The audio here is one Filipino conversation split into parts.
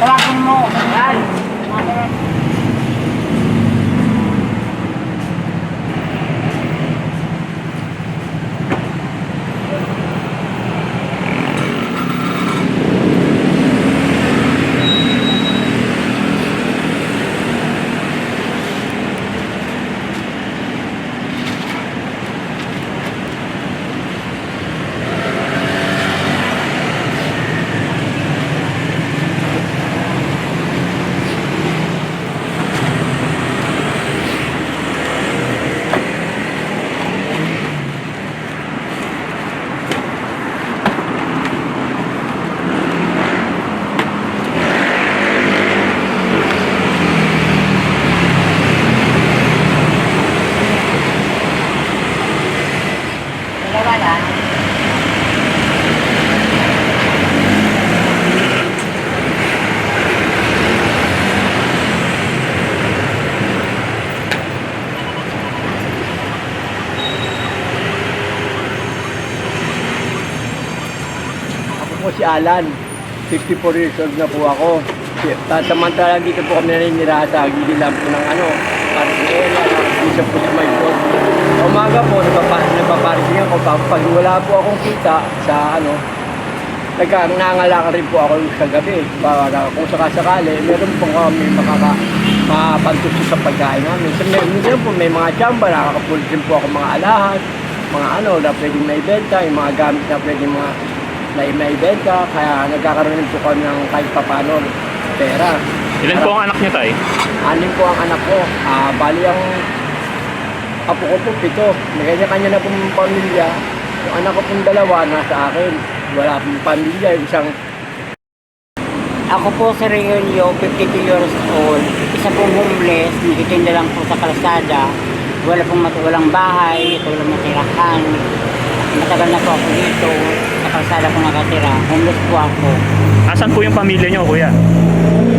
Tawagin mo. Yan. Po si Alan, 54 years old na po ako. Samantalang dito po kami naninira sa gilid lang po ng parking isa po sa may boat. Sa umaga po, nagpaparking ako. Pag wala po akong kita sa nangangalakan rin po ako sa gabi. Para kung sakasakali, meron po kami makapantusin sa pagkain namin. Minsan po may mga tsamba, nakakapulit rin po ako mga alahas, mga na pwedeng may benta, yung mga gamit na pwedeng may benta, kaya nagkakaroon din po kami ng kahit papano pera. Ilan po ang anak niyo, tay? 6 po ang anak ko. Bali ang apo ko po 7. May kanya-kanya na pong pamilya. Yung anak ko pong 2 nasa akin. Wala pong pamilya. Yung isang Ako po si Reunio, 52 years old. Isa pong homeless, nagtitinda lang po sa kalsada. Walang bahay, ito lang matirahan. Matagal na po ako dito. Sa kalsada ko nakatira. Homeless po ako. Asan po yung pamilya niyo, kuya?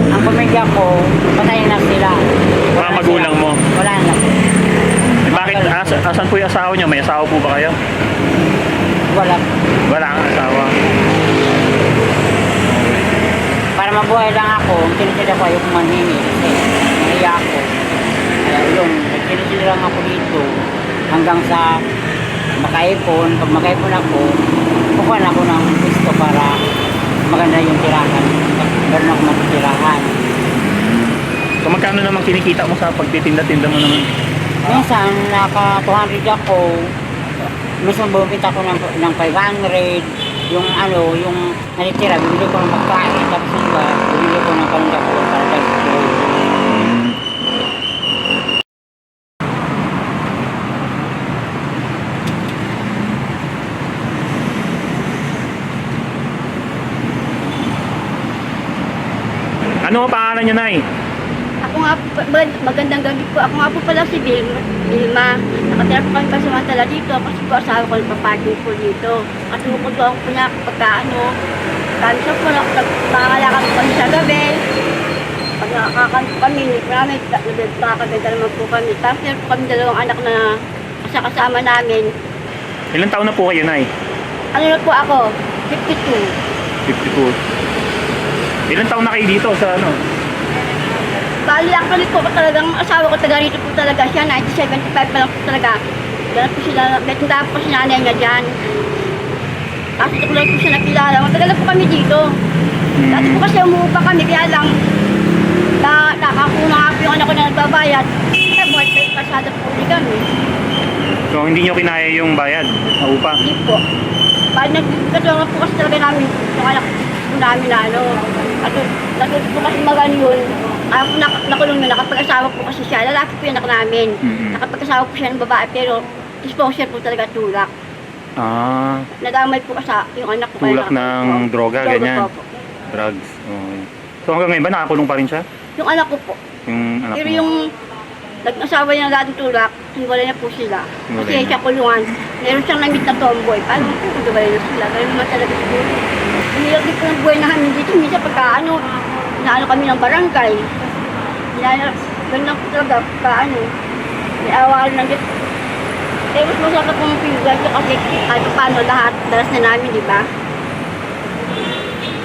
Ang pamilya ko, patay na sila. Mga magulang mo? Wala na po. Bakit? Asan po yung asawa niyo? May asawa po ba kayo? Wala. Wala ang asawa. Para mabuhay lang ako, tinitira ko ayoko manhingi kasi nahiya ako. Kaya yun, tinitira lang ako dito hanggang sa makaipon. Pag makaipon ako, kukuha na ako ng gusto para maganda yung tirahan. Meron ako matitirahan. So magkano naman kinikita mo sa pagtitinda-tinda mo naman? Minsan, naka 200 ako. Minsan bumipita ko ng 500. Yung natitira, bibili ko ng pagkain. Tapos yung iba, bibili ko ng paninda ko para dagdag. Ano ang pangalan niyo, nay? Ako nga po, magandang gabi po. Ako nga po pala si Vilma. Nakatira po kami pasamantala dito kasi po asawa ko nagpaparking po dito. At tumukudo ako po niya kapag kami sa po, nakakalakad po kami sa gabi. Pag nakakakanto kami, marami, nakakaganda naman po kami. Tapos meron po kami 2 anak na kasama namin. Ilan taon na po kayo, nay? Ano na po ako? 52. 54. Ilan taon na kayo dito sa Bali, actually po, talagang asawa ko taga rito po talaga siya, 1975 pa lang po talaga. Dala po sila, natindahan po si nanay niya dyan. Tapos ito ko lang po siya nakilala. Matagal na po kami dito. Dati po kasi umuupa kami, kaya lang nakakuna nga po yung anak ko na nagbabayad. Kaya buhat pa yung pasada po ulit kami. So hindi nyo kinaya yung bayad na upa? Hindi po. Bali, nagkatulungan po kasi talaga namin yung anak po namin na at natuto po kasi magan yun. Nakulong na, nakapag-asawa po kasi siya. Lalaki po yung anak namin. Nakapag-asawa po siya ng babae, pero sponsor po talaga tulak. Nadamay po kasi yung anak ko. Tulak ng droga, ganyan? Po. Drugs. Okay. So hanggang ngayon ba nakakulong pa rin siya? Yung anak ko po. Yung anak Pero mo? yung nag-asawa niya ng dating tulak, hiwalay na po sila. Hiwalay Kasi na. siya kulungan. Meron siyang namit na tomboy. Paano po kung hiwalay na sila? Ganun naman talaga siguro. Hinilag din po ng buhay namin dito. Minsan pagka inaano kami ng barangay. Ganun lang po talaga pagka may awalan ng Diyos. Eh, mas masarap pong pinggan kasi paano lahat, dalas na namin, di ba?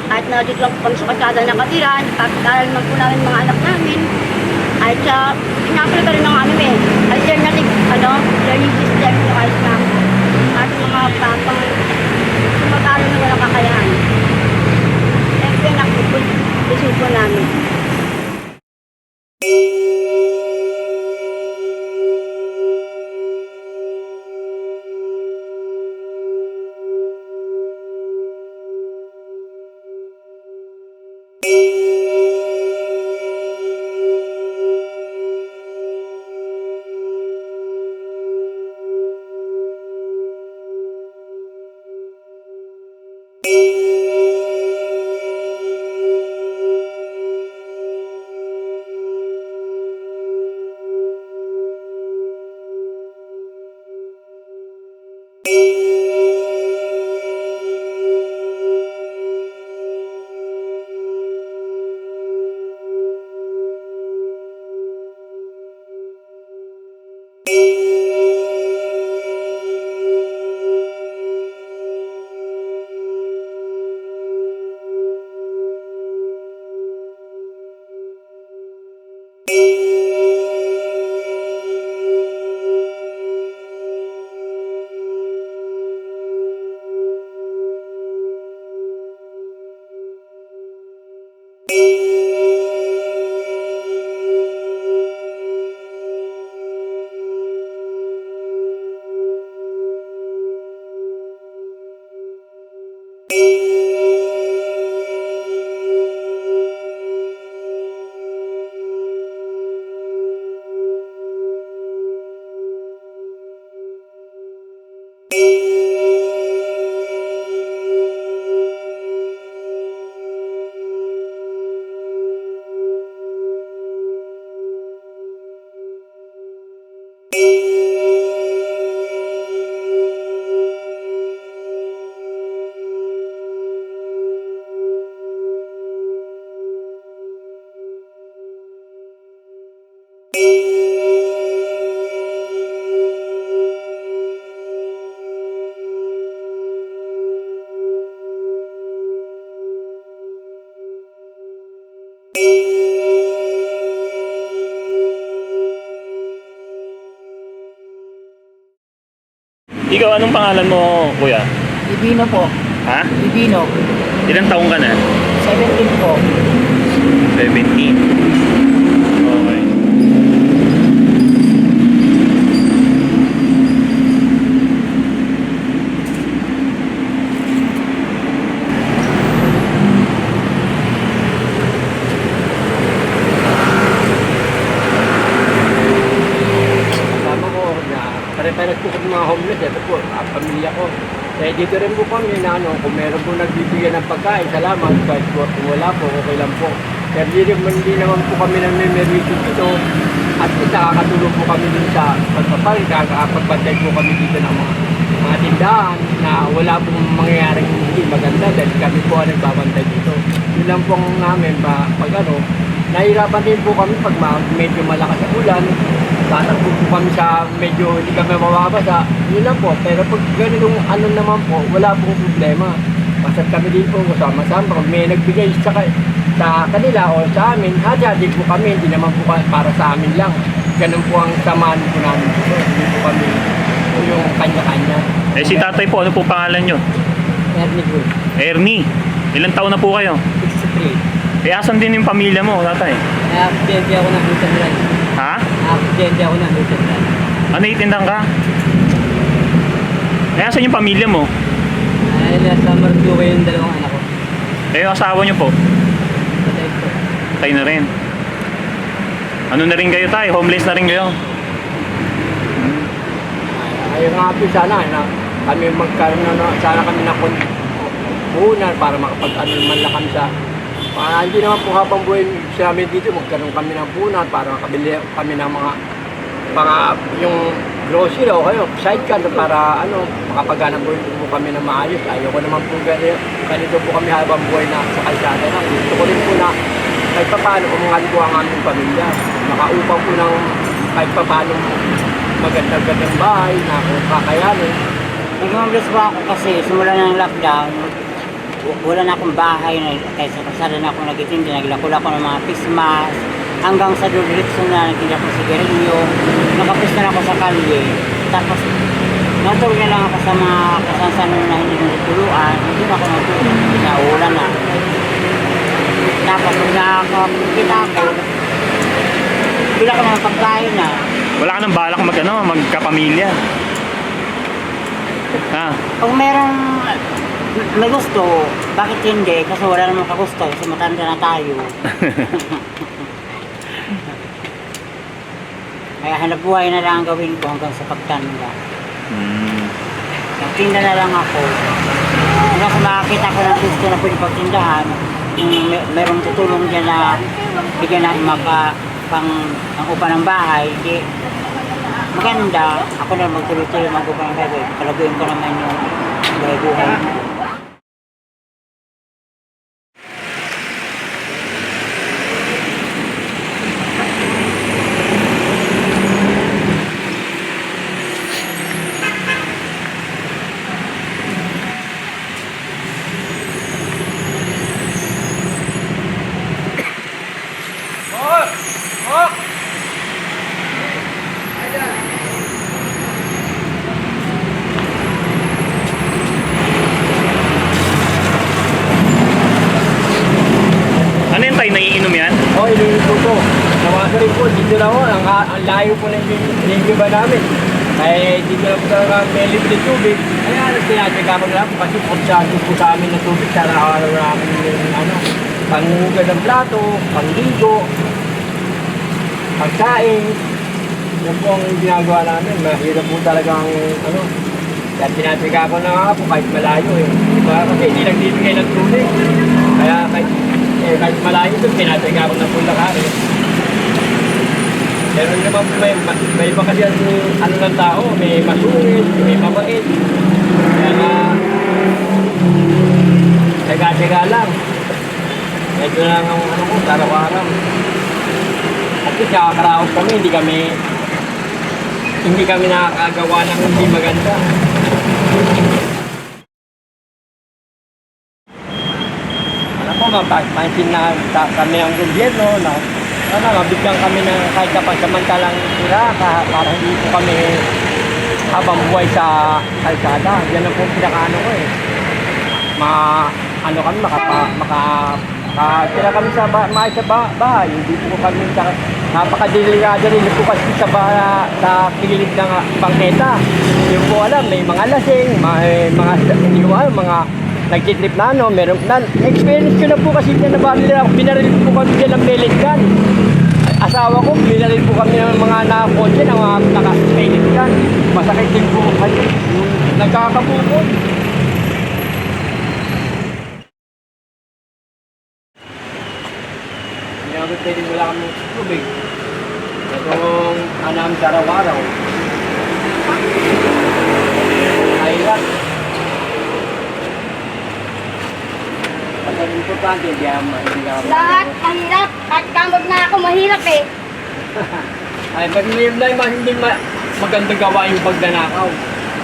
Kahit na dito lang po kami sa kasada nakatira, pagkaral naman po namin mga anak namin. At sa, pinapal ka rin ng ano alternative, learning system sa kahit na at mga papang sumagalo na walang kakayahan. Siyempre, nakupul po namin. Ikaw, anong pangalan mo, kuya? Ibino po. Ha? Ibino. Ilang taong ka na? 17 po. 17. Okay. Kasama ko na pare-pares po kami mga homeless. Ito po, pamilya ko. Eh, dito rin po kami na kung meron po nagbibigyan ng pagkain, salamat. Kahit po, kung wala po, okay lang po. Pero hindi naman po kami nang may merisyo dito. At nakakatulong po kami din sa pagpapalit. Nakakapagbantay po kami dito ng mga tindahan na wala pong mangyayaring hindi maganda dahil kami po ang nagbabantay dito. Yun lang po namin nahirapan din po kami pag medyo malakas ang ulan. Tatakbo po kami sa medyo hindi kami mababasa. Yun lang po. Pero pag ganitong naman po, wala pong problema. Basta kami din po sama-sama. Pag may nagbigay sa kanila o sa amin, hati-hati po kami. Hindi naman po para sa amin lang. Ganun po ang samaan po namin po. Hindi po kami yung kanya-kanya. Eh, si tatay po, ano po pangalan nyo? Ernie po. Ernie. Ilang taon na po kayo? 63. Eh, asan din yung pamilya mo, tatay? Na-absente ako ng Lutan Run. Ha? Na-absente ako ng Lutan Run. Ano, itindang ka? Eh, asan yung pamilya mo? Ay, nasa Marinduque yung dalawang anak ko. Eh, yung asawa nyo po? Patay po. Tayo na rin. Ano na rin kayo, tay? Homeless na rin kayo? Ayun nga po sana na kami magkaroon sana kami na puhunan para makapag-ano man lang kami sa hindi naman po habang buhay sa amin dito magkaroon kami ng puhunan para makabili kami ng mga yung grocery o kayo sidecar para makapagana po kami ng maayos. Ayoko naman po ganito po kami habang buhay na sa kalsada na. Gusto ko rin po na kahit pa paano umangat po ang aming pamilya. Makaupang po ng kahit pa paano magandang bahay na kung kakayanin. Nag-homeless po ako kasi simula ng lockdown. wala na akong bahay na kaya sa kasada na ako nagtitinda, naglakula ko ng mga pismas, hanggang sa diretso na nagtinda ko sigarilyo, nakapis na ako sa kalye, tapos natulog na lang ako sa mga kasansanan na hindi natutuluan, hindi na ako natulog, pinaulan na. Tapos kung nakakita ako, bila ko naman pagkain na. Wala ka nang balak magkapamilya. Ha? Kung merong may gusto, bakit hindi? Kasi wala namang kagusto, kasi matanda na tayo. Kaya hanap buhay na lang ang gawin ko hanggang sa pagtanda. Nagtinda na lang ako. Hanggang sa makakita ko ng gusto na pwede pagtindahan, yung merong tutulong dyan na bigyan natin ang upa ng bahay, di maganda. Ako na magtuloy-tuloy mag-upa ng bahay. Palaguin ko naman yung buhay-buhay. Ano yun tayo, naiinom yan? O, inuwi po to. Nawasa rin po, dito na po, ang layo po ng ba namin. Kaya dito na po talaga may libre tubig. Kaya nagtinatyaga ko na po kasi porsyado po sa amin na tubig. Sana araw namin yung pangungugad ng plato, pangligo, pagkain. Yan po ang ginagawa namin. Mahirap po talagang kaya tinatyaga ko na nga po kahit malayo eh. Diba? Kasi hindi nagbibigay ng tubig. Kaya kahit malayo ito, tinatyaga ko na po lakari. Pero naman may iba kasi ng tao, may masungit, may mabait. Kaya nga, tyaga-tyaga lang. Medyo lang ang araw-araw. At least nakakaraos kami, hindi kami nakakagawa ng hindi maganda. Alam ko, mapansin na kami ng gobyerno na mabigyan kami ng kahit na pansamantalang tira para hindi po kami habang buhay sa kalsada. Yan ang po pinakaano ko eh. Makatira kami sa bahay. Hindi po kami napakadelikado rin po kasi sa kilid ng bangketa. Yung po alam, may mga lasing, hindi ko alam, mga nagtitrip na meron na. Experience ko na po kasi dyan na binaril po kami dyan ng pellet gun. Asawa ko, binaril po kami ng mga nakakotse ng mga naka-pellet gun. Masakit din po kasi nagkakabukod. Hinagod din wala kami tubig. Itong anam sa araw-araw. Aylat. Ang importante, hindi ka Lahat mahirap. At kamag na ako mahirap eh. ay, pag hindi maganda gawa yung pagdanakaw.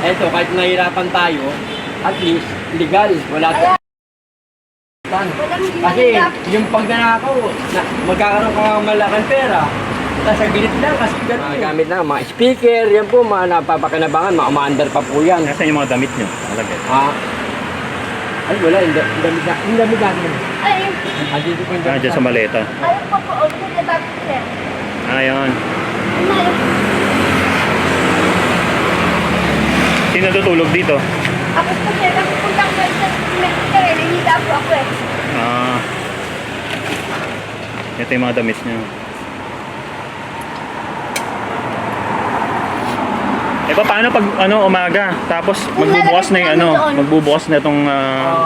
Eto, kahit nahirapan tayo, at least, legal. Wala Walang Kasi mahirap. yung pagdanakaw, magkakaroon ka ng malaking pera. Tapos ang gilit lang kasi gano'n. Gamit na, mga speaker, yan po, mga napapakinabangan, mga umaandar pa po yan. Nasaan yung mga damit nyo? Alagay. Ay, wala, hindi dami natin. Ay, Andito po yung Dyan sa maleta. ayun po po. Huwag na bago sir. Ayun. Ayun. Sino tutulog dito? Ako po sir. Ako punta ko sa semester eh. Nanghida po ako eh. Ito yung mga damit nyo. Paano pag umaga? Tapos magbubukas na yung magbubukas na itong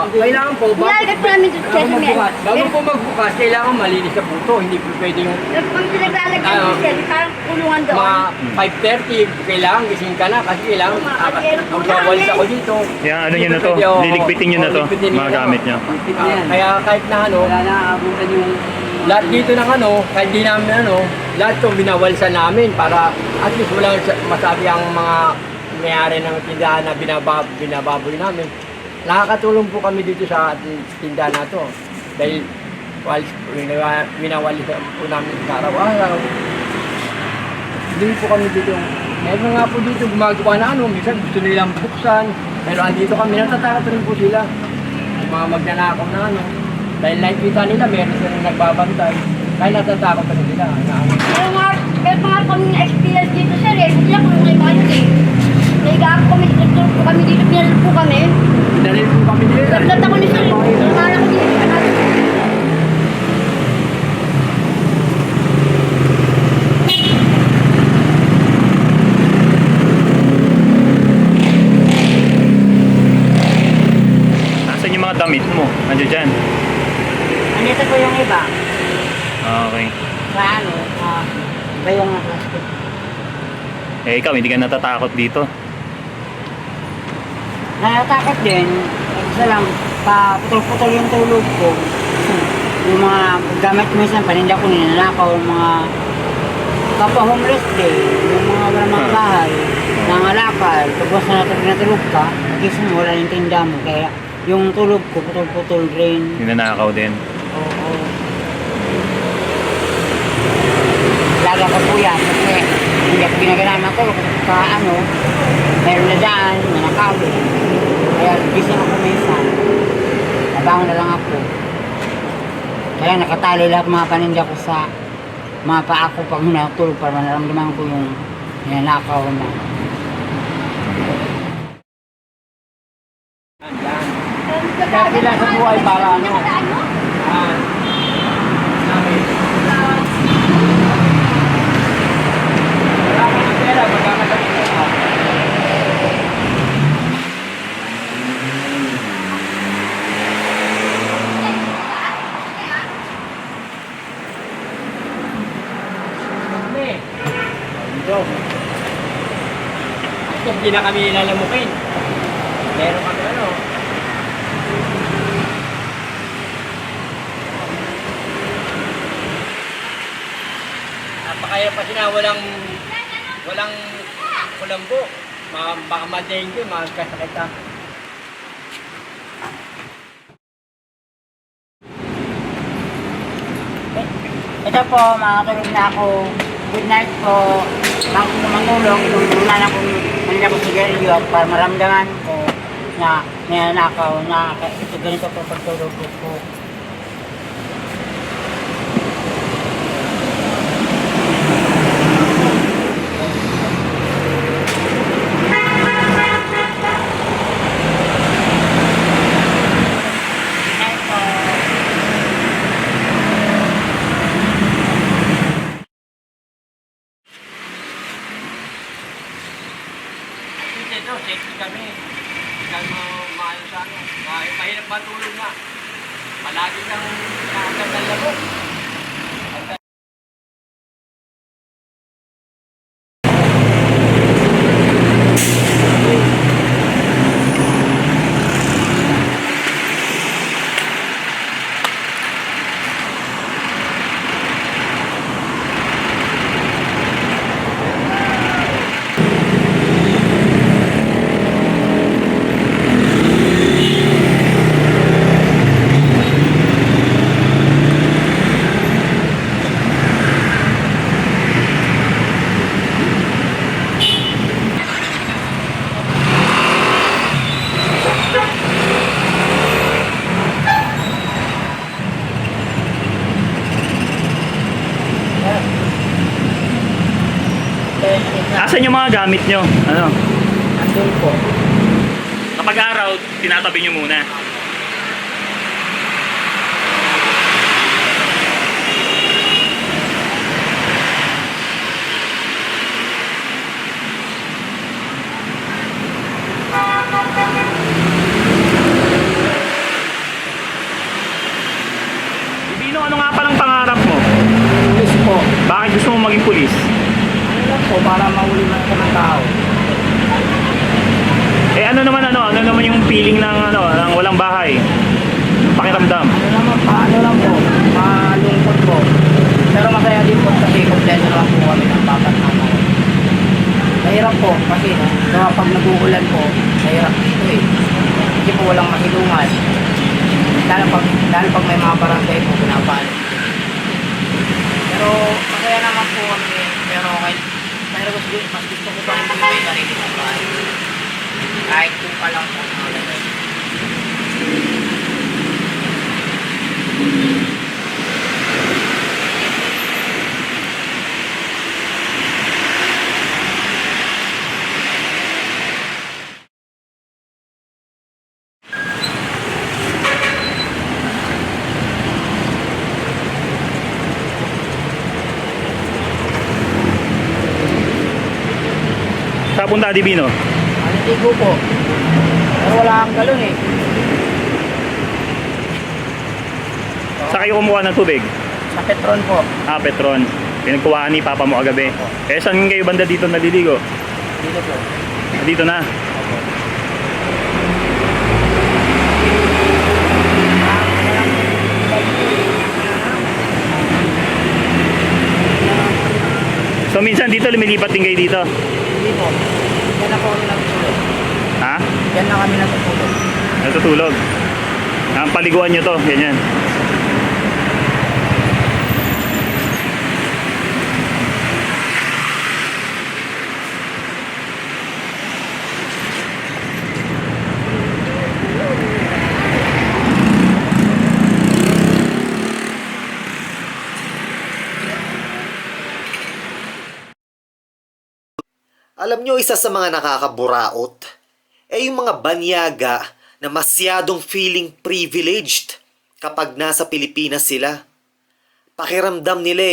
Kailangan po, Nilalagay po namin doon sa semester. bago po magbukas, kailangan malinis sa puto. Hindi po pwede yung Pag pinaglalagay ko sir, parang kulungan doon. mga 5:30, kailangan gising ka na kasi kailangan magwawalis ako dito. yan, ano nyo na to? Liligpitin nyo na to, mga gamit nyo. Kaya kahit na wala na abutan yung lahat dito ng kahit di namin lahat itong binawalisan namin para at least wala masabi ang mga mayari ng tindahan na binababoy namin. nakakatulong po kami dito sa ating tindahan na to. Dahil winawalis po namin sa araw-araw. Hindi po kami dito. Meron nga po dito gumagawa na ano, minsan gusto nilang buksan. Pero andito kami, natatakot rin po sila. Yung mga magnanakaw na ano. Dahil nakikita nila, meron silang nagbabantay. Kaya natatakot rin sila. Na, ano. Pero mga kami experience dito sir eh. Hindi ako nung kaibahan eh. Naiga ako kami, nagtulog po kami dito, pinalil po kami. Pinalil po kami nila. Naglat ako ni sir, nangara ko dito. Nasaan yung mga damit mo? Nandiyo dyan. Andito po yung iba. Okay. Sa ano, iba yung plastic. Eh ikaw, hindi ka natatakot dito. Natatakot din. Isa lang, putol-putol yung tulog ko. Yung mga gamit minsan, paninda ko ninanakaw, yung mga kapwa-homeless din, yung mga walang mga bahay, nangalakal, pagwas na natulog ka, gising mo, wala yung tinda mo, kaya yung tulog ko, putol-putol rin. Ninanakaw din. Oo. Laga ko po yan, kasi hindi ako ginagalaan ng tulog, kasi sa ano, meron na dyan, nanakawin. Kaya gising ako minsan, nabangon na lang ako. Kaya nakatali lahat mga paninda ko sa mga paa ko pag natulog para naramdaman ko yung nanakaw na. Kaya sila sa buhay para ano. Sabi. Wala ka ng pera, magkakagaling ka. Dito. Hindi na kami lalamukin. Meron kami ano. Napakaya pa sila walang kulambo. Baka ma-dengue, magkasakita. Ito po, makatulog na ako. Good night po. Bago ko matulog, inuuna na kong manila ko sigarilyo at para maramdaman ko na nanakaw na ito ganito po pagtulog ko po. Dito, safety kami. Hindi maayos sa ano. Mahirap matulog na. Palagi kang nakagandang laro. Asan yung mga gamit nyo? Ano? Andun po. Kapag araw, tinatabi nyo muna. Bibino, ano nga palang pangarap mo? Pulis po. Bakit gusto mo maging pulis? Ano lang po, para mahuli man sa mga tao. Eh ano naman yung feeling ng ng walang bahay? Pakiramdam. Ano lang po, malungkot po. Pero masaya din po kasi kompleto lang po kami ng babat namin. Mahirap po kasi pag nag-uulan po, mahirap dito eh. Kasi po walang masilungan. Lalo pag may mga barangay po, pinapalit. Pero masaya naman po kami. Pero mas gusto ko pa rin po may sarili ng bahay. Kahit kung pa lang po mga lagay. Sa punta Divino. Malitigo po. Pero wala kang galon eh. Sa kayo kumuha ng tubig? Sa Petron po. Petron. Pinagkuhaan ni Papa mo kagabi. Saan kayo banda dito naliligo? Dito po. Dito na. So minsan dito lumilipat din kayo dito? Hindi po. Yan na po kami natutulog. Ha? Yan na kami natutulog. Natutulog. Ang paliguan nyo to, ganyan. Alam nyo, isa sa mga nakakaburaot ay yung mga banyaga na masyadong feeling privileged kapag nasa Pilipinas sila. Pakiramdam nila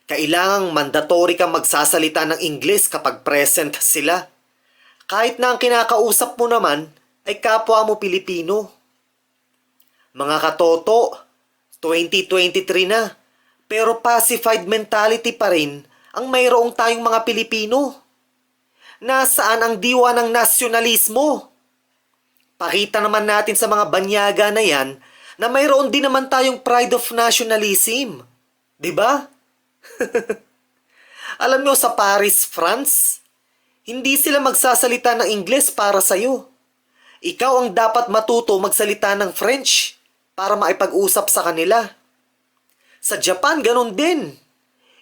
kailangang mandatory kang magsasalita ng Ingles kapag present sila. Kahit na ang kinakausap mo naman ay kapwa mo Pilipino. Mga katoto, 2023 na, pero pacified mentality pa rin ang mayroong tayong mga Pilipino. Nasaan ang diwa ng nasyonalismo? Pakita naman natin sa mga banyaga na yan na mayroon din naman tayong pride of nationalism. Diba? Alam nyo, sa Paris, France, hindi sila magsasalita ng Ingles para sa'yo. Ikaw ang dapat matuto magsalita ng French para maipag-usap sa kanila. Sa Japan, ganun din.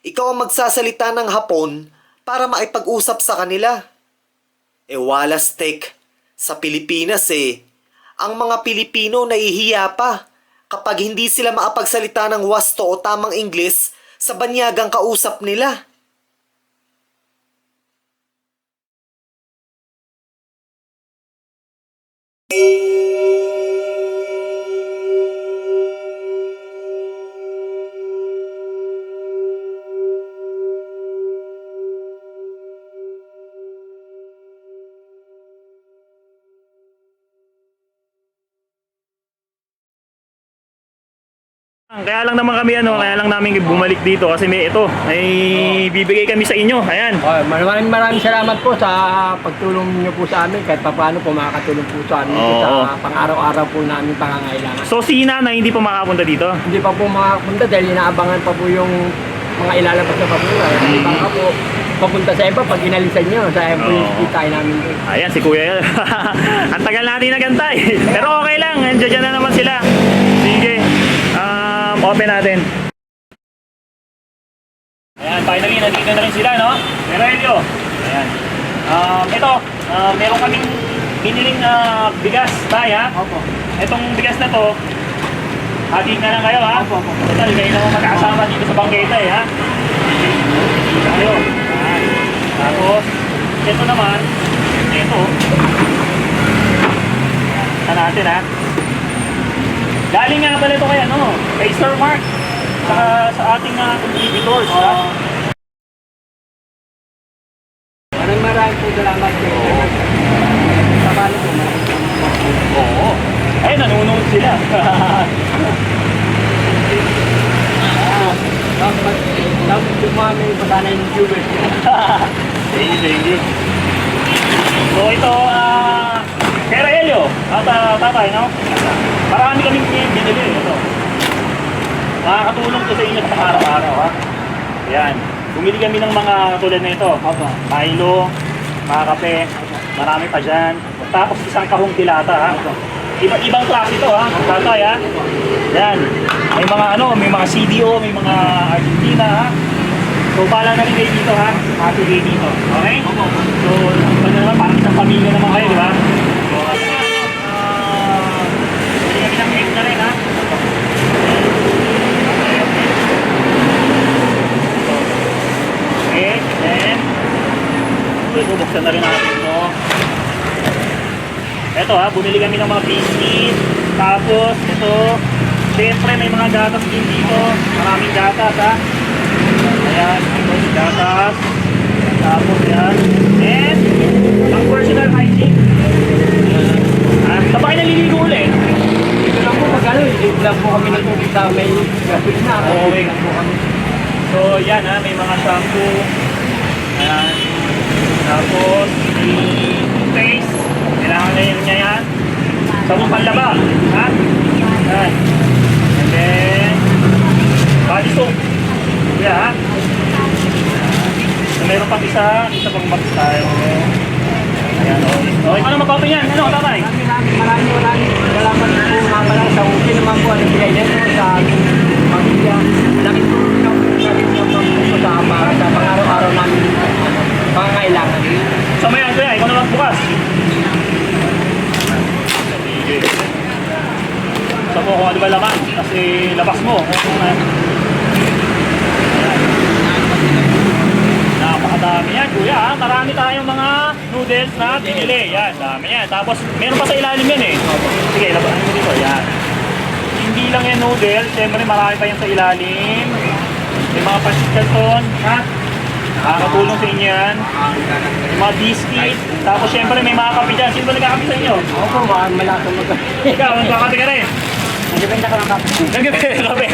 Ikaw ang magsasalita ng Hapon para maipag-usap sa kanila. Wala stake. Sa Pilipinas ang mga Pilipino nahihiya pa kapag hindi sila maapagsalita ng wasto o tamang Ingles sa banyagang kausap nila. Kaya lang naman kami kaya lang namin bumalik dito kasi may bibigay kami sa inyo. Ayan. Maraming salamat po sa pagtulong niyo po sa amin kahit paano po makakatulong po sa amin po sa pang-araw-araw po namin pangangailangan. So si nanay hindi pa makapunta dito? Hindi pa po makapunta dahil inaabangan pa po yung mga ilalabas na papura. Hindi pa po papunta sa iba pag inalisan nyo. Sa iba po yung kitay namin po. Ayan, si Kuya. Ang tagal natin nagantay. Pero okay lang, nandiyan na naman sila. Sige. Open natin. Ayan, finally, nandito na rin sila, no? Pero Elio, ayan. Ito, meron kaming biniling bigas, tayo, ha? Opo. Itong bigas na to, hati na lang kayo, ha? Opo. Total, kayo naman magkakasama dito sa bangketa, ha? Dito kayo. Ayan. Tapos, ito naman, ito. Ito natin, ha? Galing nga pala ito kay Sir Mark, sa ating contributors, ha? Maraming po salamat kayo. Sa bali po, Oo. Ay, nanonood sila. Dapat dumami pa sana yung viewers. Thank you. So ito, Kaya Elio, at tatay, no? Marami kaming binili, ito. Makakatulong to sa inyo sa araw-araw, ha? Yan. Bumili kami ng mga tulad na ito. Milo, mga kape, marami pa dyan. Tapos isang kahong dilata, ha? Iba't ibang klase ito ha, tatay ha. Yan. May mga may mga CDO, may mga Argentina ha. So pala na rin kayo dito ha. Happy day dito. Okay? So, ano naman, parang isang pamilya naman kayo, di ba? So, hindi kami ng egg na rin ha. Okay, then, bubuksan na rin natin ito. Ito ha, bumili kami ng mga biscuit. Tapos, ito, syempre may mga gatas din dito. Maraming gatas ha. Ayan, ito si gatas. Tapos yan. And, ang personal hygiene. Saan ba kayo naliligo ulit? Dito lang po mag dito lang po kami nagpupunta, may gasolina na. Okay. So, yan ha, may mga shampoo. Ayan. Tapos, may toothpaste. Kailangan na yun niya yan. Sabong panlaba. Ha? Ayan. And then, body soap. Yeah, ha? So, meron pang isa pang box tayo. Ayan, okay. Ano magkapin yan? Ano, tatay? Maraming salamat po nga pala sa uwi naman po ang bigay nito sa ating pamilya. Malaking tulong po sa pang-araw-araw namin pangangailangan. So, may ano yan? Ikaw na magbukas. Sa mo kung ano ba laman? Kasi labas mo. Napakadami yan, kuya. Ha? Marami tayong mga noodles na binili. Yan, dami yan. Tapos, meron pa sa ilalim yan eh. Sige, labasan mo dito. Yan. Hindi lang yan noodles. Siyempre, marami pa yan sa ilalim. May mga pancit canton. Ha? Nakakatulong sa inyo yan. May mga biscuit. Tapos, siyempre, may mga kape dyan. Sino ba nagkakape sa inyo? Opo, malaki mag- Ikaw, nagkakape ka rin. Nagbibenta ko ng kape. Nagkakape ka rin.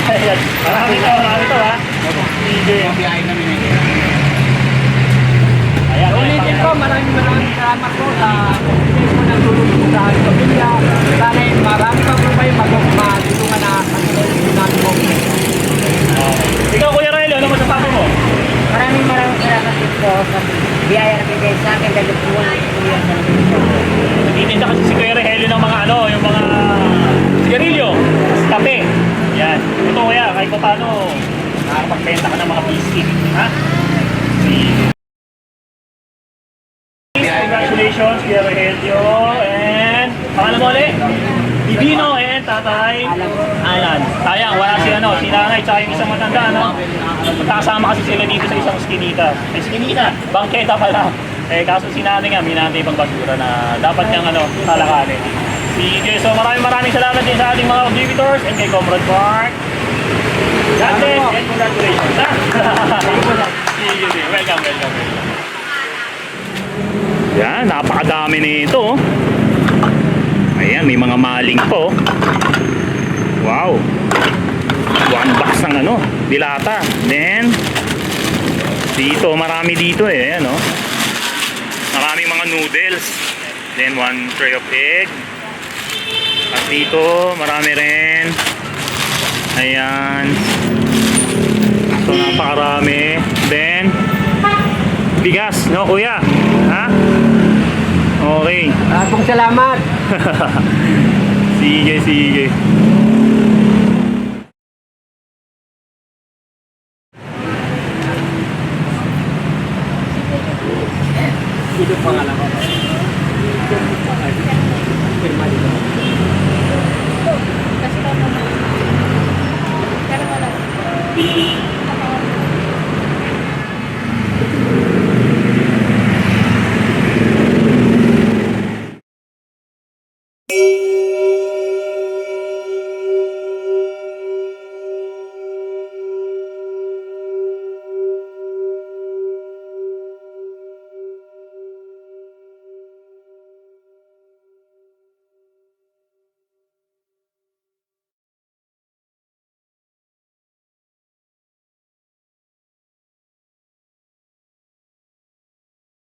Ayan. Marami to ha. Sige. Ayan. Ulitin po, maraming salamat po sa ulitin po ng tulong po sa aking pamilya. Sana marami pa po kayo matulungan na namin po. Ikaw, Kuya Raelo, ano masasabi mo? Maraming salamat dito sa biyaya na bigay sa akin dahil po ang kuya sa Nagtitinda kasi si Kuya Raelo ng mga yung mga sigarilyo, kape. Yan. Ito kuya, kahit pa paano, nakakapagbenta ka ng mga biscuit. Ha? Congratulations, Kuya Raelo. And, pangalan mo ulit? Bibino and Tatay Alan. Sayang, wala si si nanay, tsaka yung isang matanda, no? Magkakasama kasi sila dito sa isang skinita. Skinita, bangketa pala. Kaso si nanay nga, minantay ibang basura na dapat niyang talakanin. Sige, so maraming salamat din sa ating mga exhibitors and kay Comrade Park. God bless and congratulations. Sige, welcome. Yan, napakadami nito. Ayan, may mga maling po. Wow. One box ng dilata. Then, dito, marami dito eh. Ayan, maraming mga noodles. Then, one tray of egg. At dito, marami rin. Ayan. So, napakarami. Then, bigas, no, kuya? Ha? Okay. Maraming salamat. Sige. Ito pangalan ko. Firma dito. Kasi pero wala.